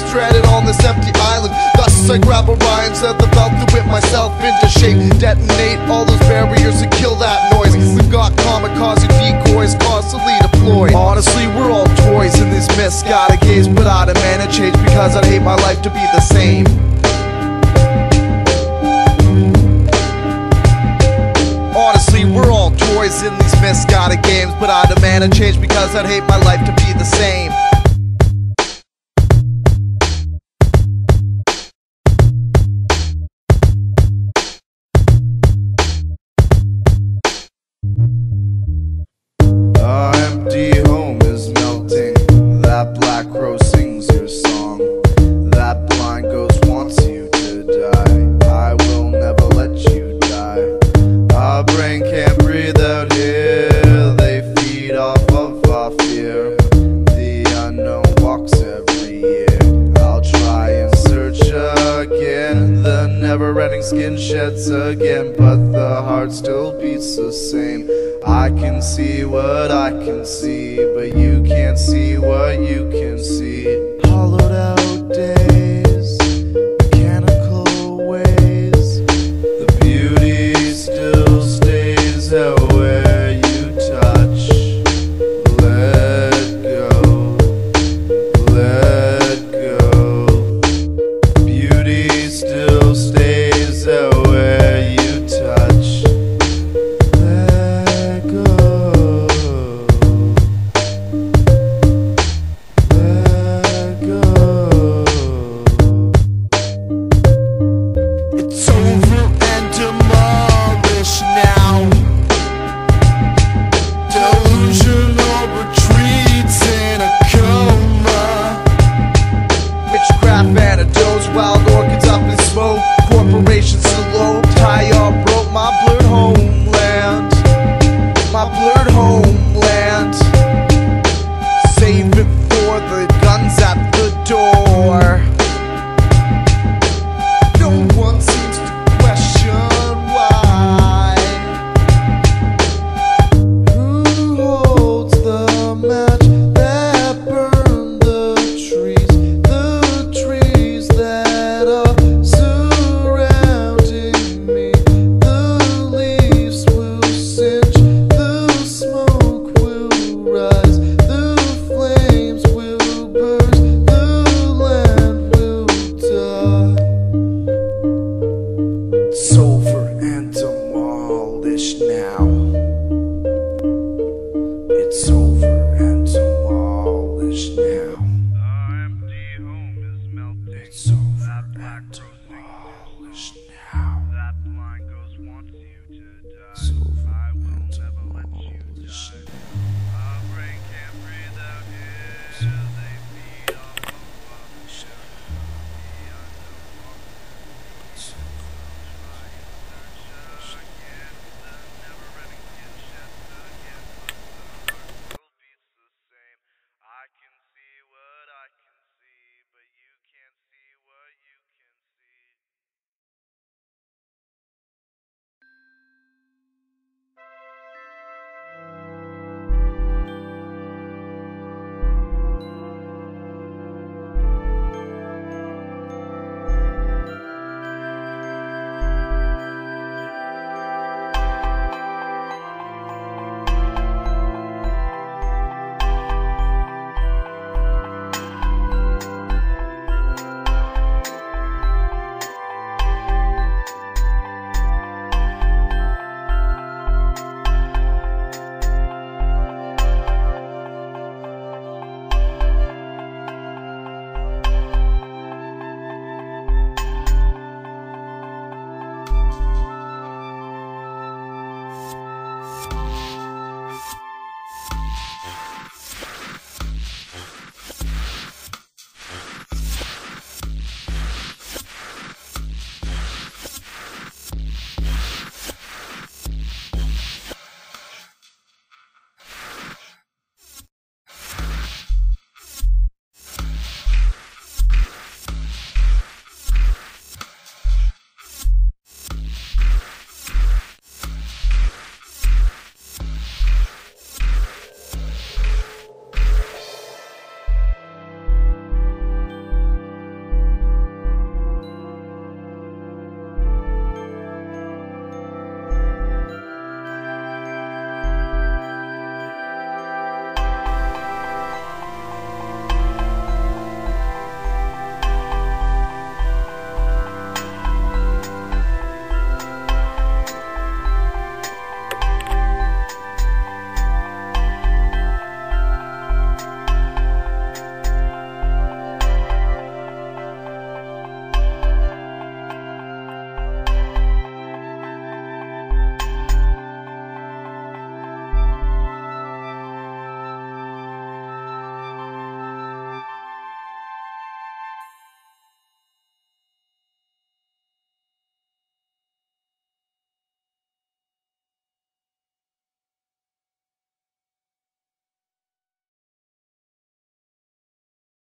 stranded on this empty island. Thus I grab Orion, set the belt to whip myself into shape, detonate all those barriers and kill that noise. We've got kamikaze decoys constantly deployed. Honestly, we're all toys in these misguided games, but I demand a change because I'd hate my life to be the same. Honestly, we're all toys in these misguided games, but I demand a change because I'd hate my life to be the same. Our empty home is melting. That black crow sings your song. That blind ghost wants you to die. I will never let you die. Our brain can't breathe out here. They feed off of our fear. The unknown walks every year. I'll try and search again. The never-ending skin sheds again, but the heart still beats the same. I can see what I can see, but you can't see what you can see. Hollowed out days, mechanical ways. The beauty still stays out where you touch. Let go, let go. Beauty still stays out where you touch. Antidotes, wild orchids up in smoke. Corporations slow, tie up, broke my blurred homeland. My blurred homeland. Save it for the guns at the door. No one seems to question why. Who holds the match that burned the trees? It's over and demolished now. It's over and demolished now. Our empty home is melting. It's over.